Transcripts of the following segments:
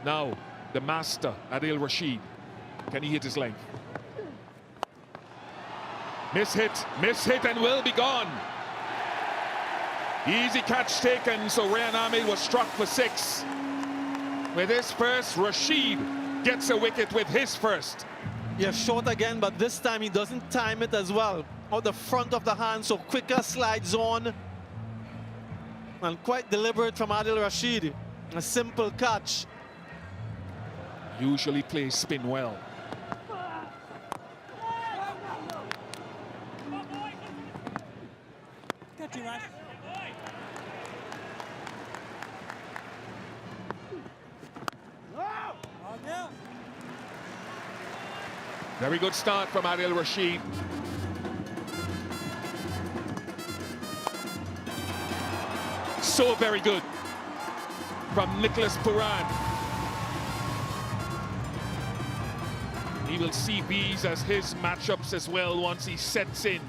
Now, the master, Adil Rashid. Can he hit his length? Miss hit, and will be gone. Easy catch taken, so Ryan Ahmed was struck for 6. With his first, Rashid gets a wicket with his first. Yeah, short again, but this time he doesn't time it as well. Out the front of the hand, so quicker slides on. And quite deliberate from Adil Rashid. A simple catch. Usually plays spin well. Very good start from Adil Rashid. So very good from Nicholas Pooran. He will see these as his matchups as well once he sets in.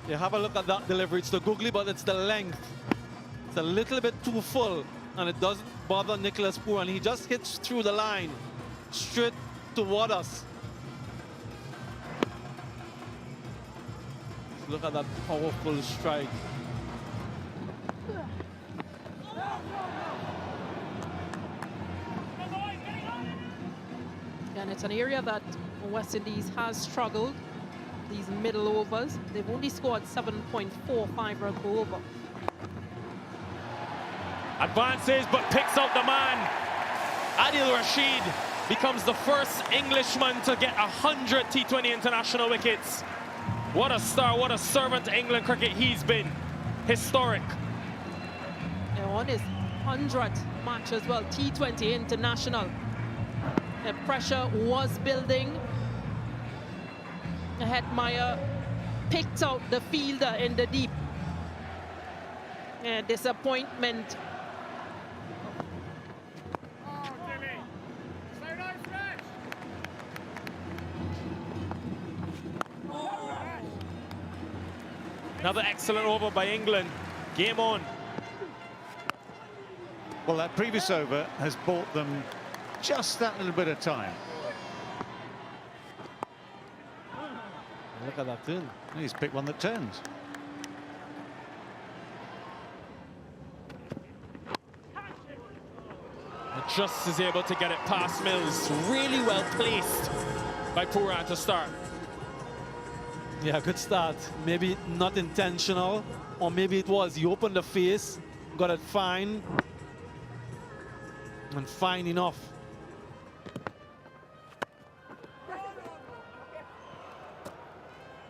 Yeah, have a look at that delivery. It's the googly, but it's the length. It's a little bit too full, and it doesn't bother Nicholas Pooran. He just hits through the line, straight toward us. Look at that powerful strike. And it's an area that West Indies has struggled. These middle overs, they've only scored 7.45 runs per over. Advances, but picks out the man. Adil Rashid becomes the first Englishman to get 100 T20 international wickets. What a star, what a servant to England cricket he's been. Historic. And on his 100th match as well, T20 international. The pressure was building. Hetmeyer picked out the fielder in the deep. And disappointment. Another excellent over by England. Game on. Well, that previous over has bought them just that little bit of time. Look at that turn. He's picked one that turns. Just is able to get it past Mills. Really well placed by Pooran to start. Yeah, good start. Maybe not intentional, or maybe it was. He opened the face, got it fine, and fine enough.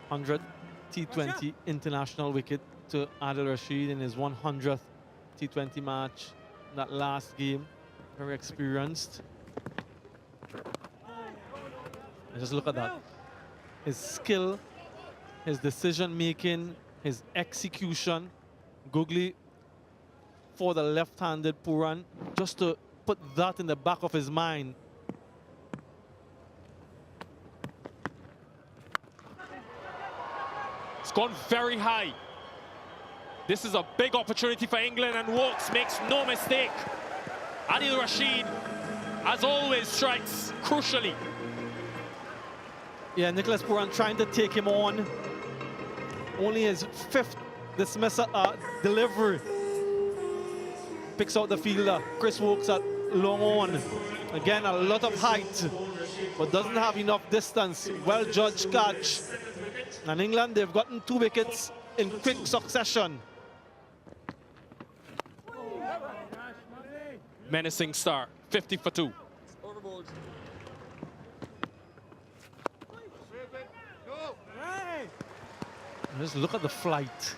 $100 T20 international wicket to Adil Rashid in his 100th T20 match. That last game, very experienced. And just look at that. His skill, his decision-making, his execution. Googly for the left-handed Pooran, just to put that in the back of his mind. It's gone very high. This is a big opportunity for England, and Wokes makes no mistake. Adil Rashid, as always, strikes crucially. Yeah, Nicholas Pooran trying to take him on. Only his 5th dismissal delivery. Picks out the fielder. Chris Wokes at long on. Again, a lot of height, but doesn't have enough distance. Well judged catch. And England, they've gotten 2 wickets in quick succession. Menacing start, 50 for 2. Just look at the flight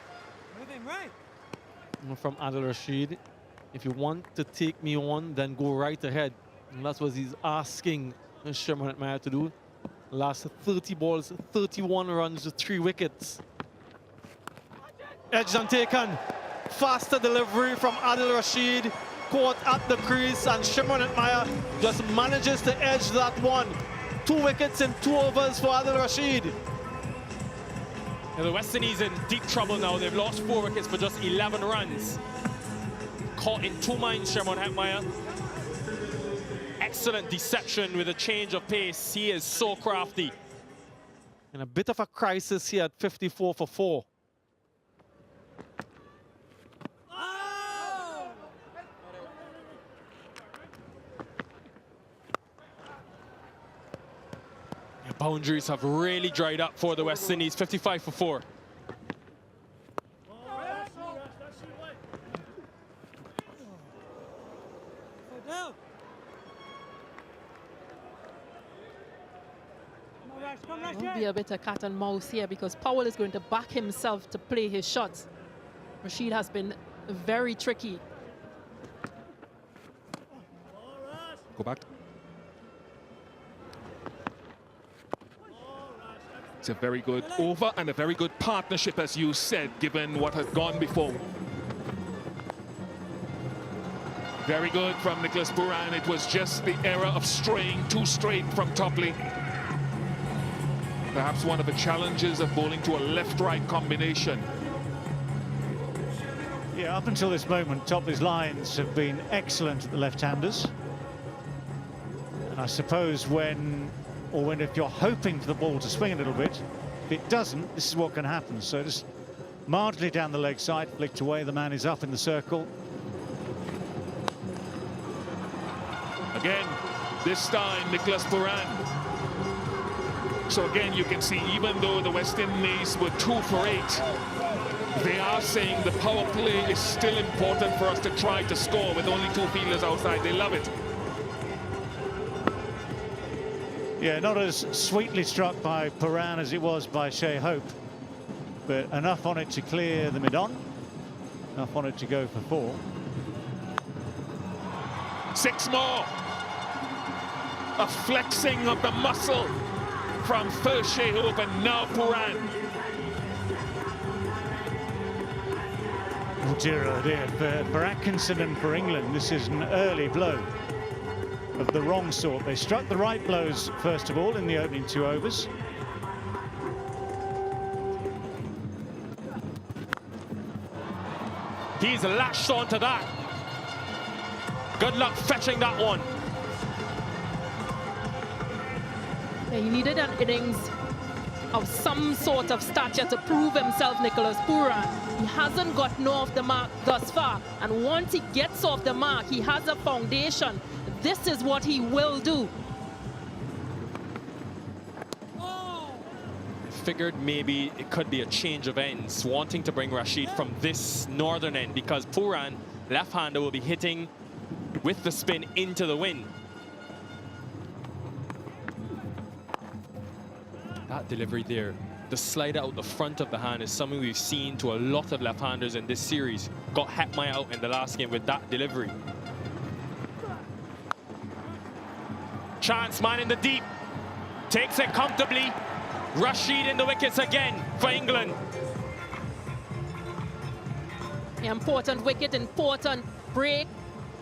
from Adil Rashid. If you want to take me on, then go right ahead. And that's what he's asking Shimron Hetmeyer to do. Last 30 balls, 31 runs, 3 wickets. Edged and taken. Faster delivery from Adil Rashid. Caught at the crease, and Shimron Hetmeyer just manages to edge that one. 2 wickets in 2 overs for Adil Rashid. Now the West Indies in deep trouble now. They've lost 4 wickets for just 11 runs. Caught in 2 minds, Shimron Hetmeyer. excellent deception with a change of pace. He is so crafty. In a bit of a crisis here at 54 for 4. The boundaries have really dried up for the West Indies. 55 for 4. It'll be a bit of cat and mouse here because Powell is going to back himself to play his shots. Rashid has been very tricky. Go back. It's a very good over and a very good partnership, as you said, given what had gone before. Very good from Nicholas Pooran. It was just the error of straying too straight from Topley. Perhaps one of the challenges of bowling to a left-right combination. Yeah, up until this moment, Topley's lines have been excellent at the left-handers. And I suppose if you're hoping for the ball to swing a little bit, if it doesn't, this is what can happen. So just marginally down the leg side, flicked away, the man is up in the circle. Again, this time, Nicholas Pooran. So again, you can see, even though the West Indies were 2 for 8, they are saying the power play is still important for us to try to score with only 2 fielders outside. They love it. Yeah, not as sweetly struck by Pooran as it was by Shea Hope, but enough on it to clear the mid-on, enough on it to go for 4. 6 more. A flexing of the muscle from first Shea Hope and now Pooran. Oh dear, oh dear. For Atkinson and for England, this is an early blow of the wrong sort. They struck the right blows, first of all, in the opening 2 overs. He's lashed onto that. Good luck fetching that one. Yeah, he needed an innings of some sort of stature to prove himself, Nicholas Pooran. He hasn't gotten off the mark thus far, and once he gets off the mark, he has a foundation. This is what he will do. Figured maybe it could be a change of ends, wanting to bring Rashid from this northern end, because Pooran, left-hander, will be hitting with the spin into the wind. That delivery there, the slider out the front of the hand, is something we've seen to a lot of left-handers in this series. Got Hetmeyer out in the last game with that delivery. Chance man in the deep, takes it comfortably. Rashid in the wickets again for England. Important wicket, important break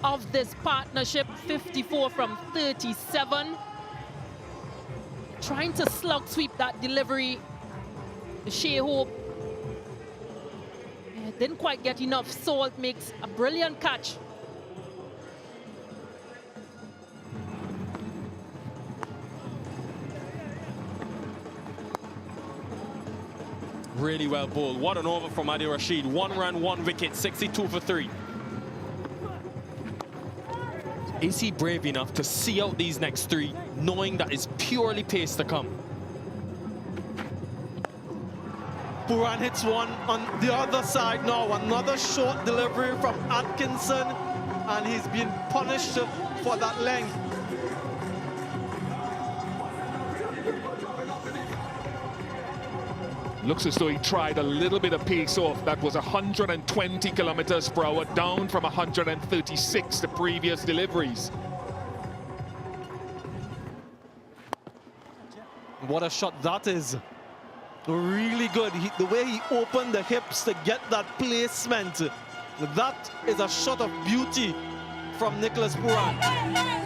of this partnership. 54 from 37. Trying to slug sweep that delivery. Shea Hope didn't quite get enough salt, makes a brilliant catch. Really well bowled. What an over from Adil Rashid. 1 run, 1 wicket, 62 for 3. Is he brave enough to see out these next 3, knowing that it's purely pace to come? Pooran hits one on the other side now. Another short delivery from Atkinson, and he's been punished for that length. Looks as though he tried a little bit of pace off. That was 120 kilometers per hour, down from 136 the previous deliveries. What a shot that is. Really good. The way he opened the hips to get that placement. That is a shot of beauty from Nicholas Pooran.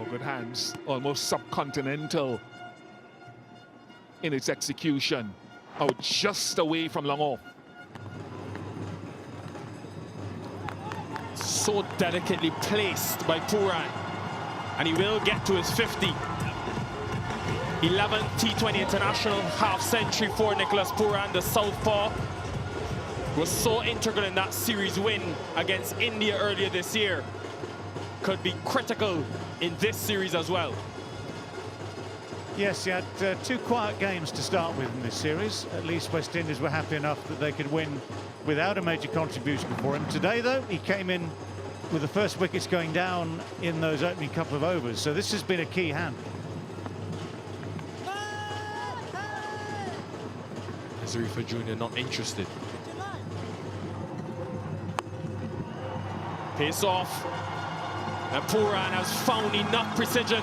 Good hands, almost subcontinental in its execution. Out just away from long off. So delicately placed by Pooran. And he will get to his 50. 11th T20 International, half-century for Nicholas Pooran, the southpaw. Was so integral in that series win against India earlier this year. Could be critical in this series as well. Yes, he had 2 quiet games to start with in this series. At least West Indies were happy enough that they could win without a major contribution for him. Today, though, he came in with the first wickets going down in those opening couple of overs. So this has been a key hand. Azarifa Jr. not interested. Pace off. And Pooran has found enough precision.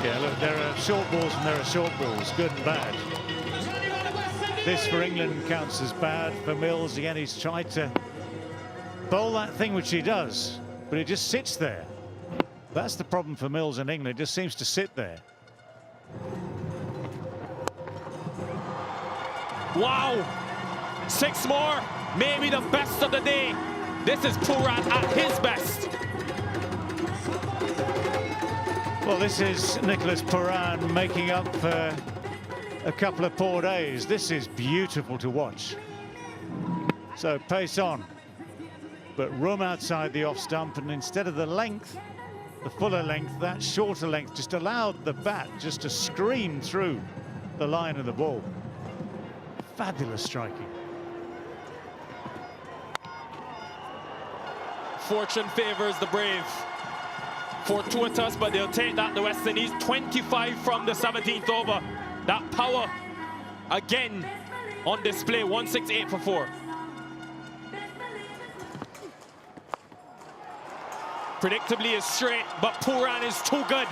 Yeah, look, there are short balls and there are short balls, good and bad. This for England counts as bad. For Mills, again, he's tried to bowl that thing which he does, but it just sits there. That's the problem for Mills in England. It just seems to sit there. Wow! 6 more, maybe the best of the day. This is Pooran at his best. Well, this is Nicholas Pooran making up for a couple of poor days. This is beautiful to watch. So pace on, but room outside the off stump, and instead of the length, the fuller length, that shorter length just allowed the bat just to scream through the line of the ball. Fabulous striking. Fortune favors the brave. Fortuitous, but they'll take that, the West Indies. 25 from the 17th over. That power again on display. 168 for 4. Predictably is straight, but Pooran is too good.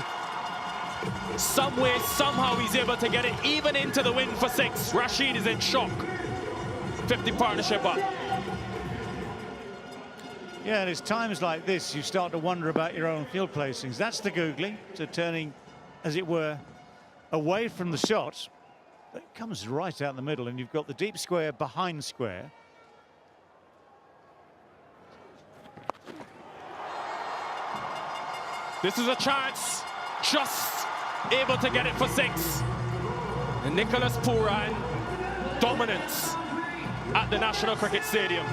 Some way, somehow he's able to get it even into the win for 6. Rashid is in shock. 50 partnership up. Yeah, and it's times like this you start to wonder about your own field placings. That's the googly, so turning, as it were, away from the shot. It comes right out in the middle, and you've got the deep square behind square. This is a chance, just able to get it for 6. And Nicholas Pooran, dominance at the National Cricket Stadium.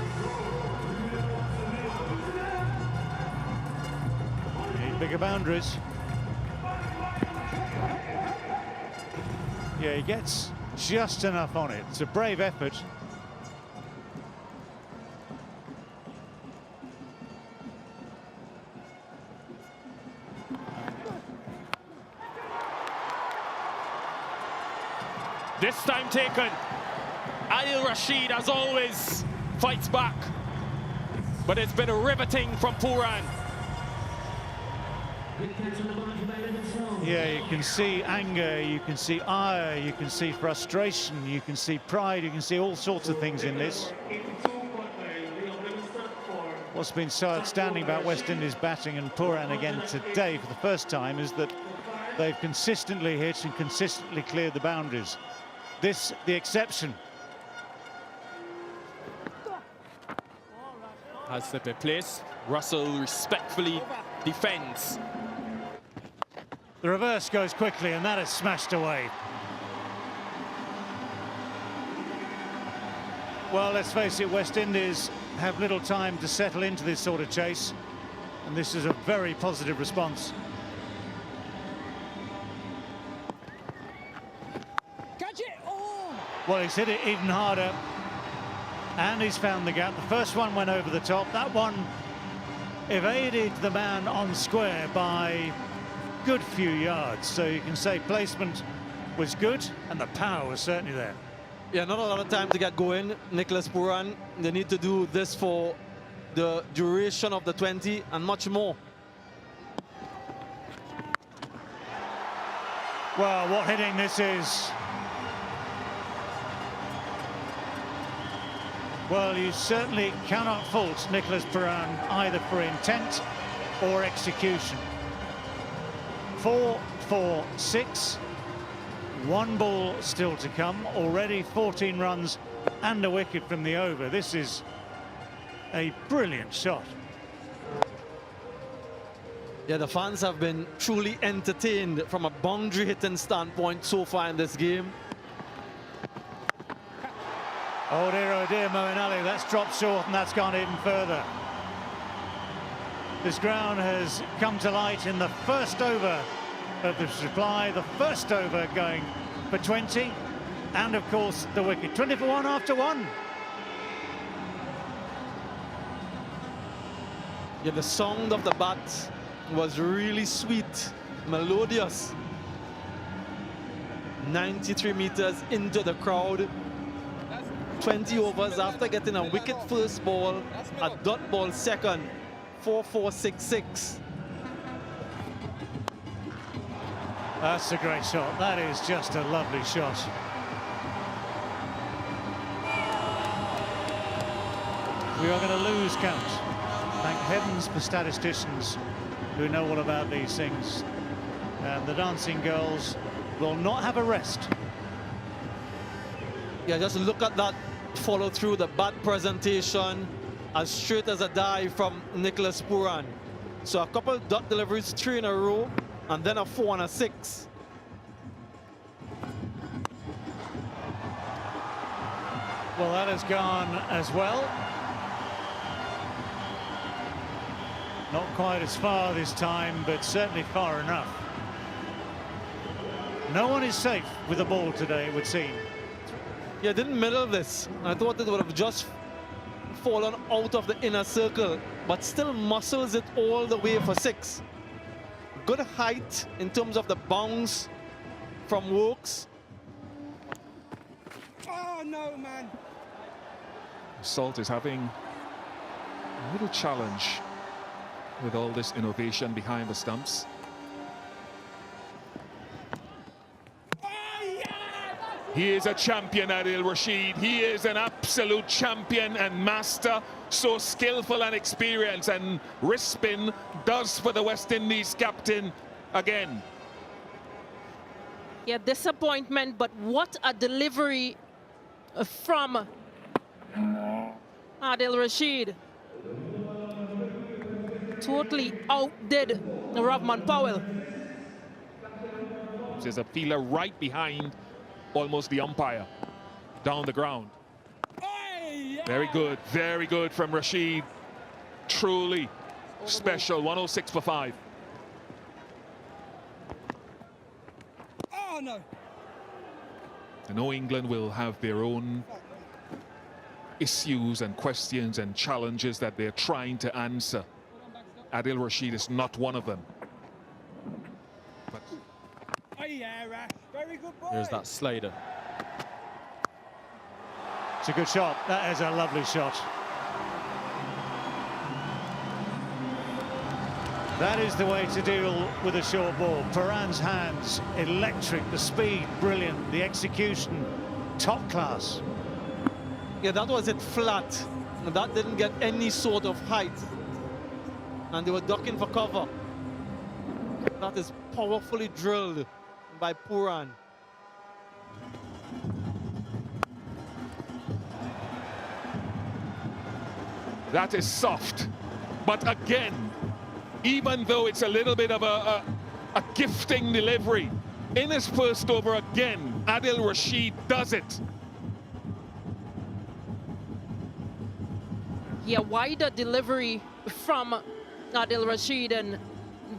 Bigger boundaries. Yeah, he gets just enough on it. It's a brave effort. This time taken. Adil Rashid, as always, fights back. But it's been riveting from Pooran. Yeah, you can see anger, you can see ire, you can see frustration, you can see pride, you can see all sorts of things in this. What's been so outstanding about West Indies batting and Pooran again today for the first time is that they've consistently hit and consistently cleared the boundaries. This, the exception. Has slipped in place. Russell respectfully defends. The reverse goes quickly, and that is smashed away. Well, let's face it, West Indies have little time to settle into this sort of chase, and this is a very positive response. Catch it! Oh! Well, he's hit it even harder, and he's found the gap. The first one went over the top. That one evaded the man on square by good few yards, so you can say placement was good and the power was certainly there. Yeah, not a lot of time to get going. Nicholas Pooran, they need to do this for the duration of the 20 and much more. Well, what hitting this is. Well, you certainly cannot fault Nicholas Pooran either for intent or execution. 4, 4, 6. One ball still to come. Already 14 runs and a wicket from the over. This is a brilliant shot. Yeah, the fans have been truly entertained from a boundary hitting standpoint so far in this game. Oh dear, Moeen Ali, that's dropped short and that's gone even further. This ground has come to light in the first over of the supply, the first over going for 20, and of course the wicket. 20 for one after one. Yeah, the sound of the bat was really sweet, melodious. 93 meters into the crowd. 20 overs after getting a wicket first ball, a dot ball second, 4-4-6-6. That's a great shot. That is just a lovely shot. We are going to lose count. Thank heavens for statisticians who know all about these things. And the dancing girls will not have a rest. Yeah, just look at that follow through, the bat presentation, as straight as a dive from Nicholas Pooran. So a couple dot deliveries, 3 in a row, and then a 4 and a 6. Well, that has gone as well. Not quite as far this time, but certainly far enough. No one is safe with the ball today, it would seem. Yeah, didn't middle this. I thought it would have just fallen out of the inner circle, but still muscles it all the way for 6. Good height in terms of the bounce from Wokes. Oh no, man. Salt is having a little challenge with all this innovation behind the stumps. He is a champion, Adil Rashid. He is an absolute champion and master, so skillful and experienced, and wrist spin does for the West Indies captain again. Yeah, disappointment, but what a delivery from Adil Rashid. Totally outdid Rahman Powell. There's a feeler right behind almost the umpire down the ground. Very good from Rashid. Truly special. 106 for 5. Oh no. I know England will have their own issues and questions and challenges that they're trying to answer. Adil Rashid is not one of them. But Oh yeah, Rash. Very good boy. There's that slider. It's a good shot. That is a lovely shot. That is the way to deal with a short ball. Pooran's hands, electric, the speed, brilliant, the execution, top class. Yeah, that was it flat. That didn't get any sort of height. And they were ducking for cover. That is powerfully drilled by Pooran. that is soft. But again, even though it's a little bit of a gifting delivery, in his first over again, Adil Rashid does it. Yeah, wider delivery from Adil Rashid, and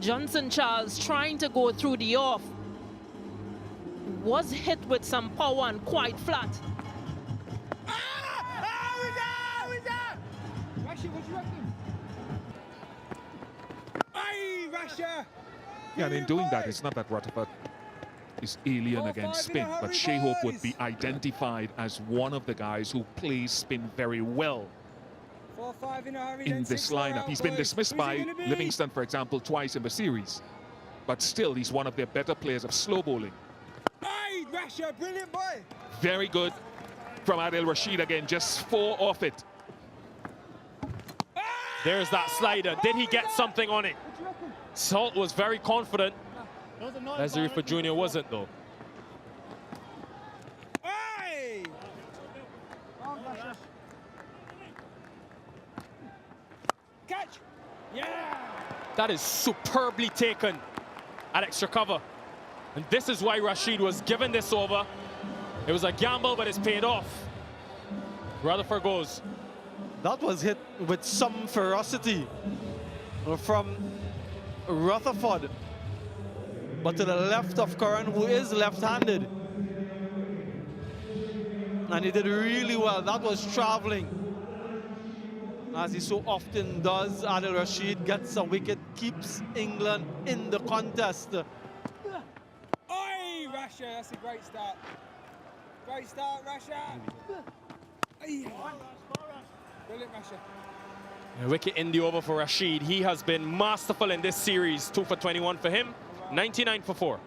Johnson Charles trying to go through the off. Was hit with some power and quite flat. Yeah, and in doing that, it's not that Rutherford is alien against spin, but Shea Hope would be identified as one of the guys who plays spin very well in this lineup. He's been dismissed by Livingston, for example, twice in the series, but still he's one of their better players of slow bowling. Brilliant boy. Very good from Adil Rashid again, just 4 off it. There's that slider. Did he get something on it? Salt was very confident. Ezri for Junior wasn't, though. Yeah! That is superbly taken at extra cover. And this is why Rashid was given this over. It was a gamble, but it's paid off. Rutherford goes. That was hit with some ferocity from Rutherford. But to the left of Curran, who is left-handed. And he did really well. That was traveling. As he so often does, Adil Rashid gets a wicket, keeps England in the contest. Oi, Rasha, that's a great start. Great start, Rasha. Brilliant, Rasha. A wicket in the over for Rashid. He has been masterful in this series. 2 for 21 for him, 99 for 4.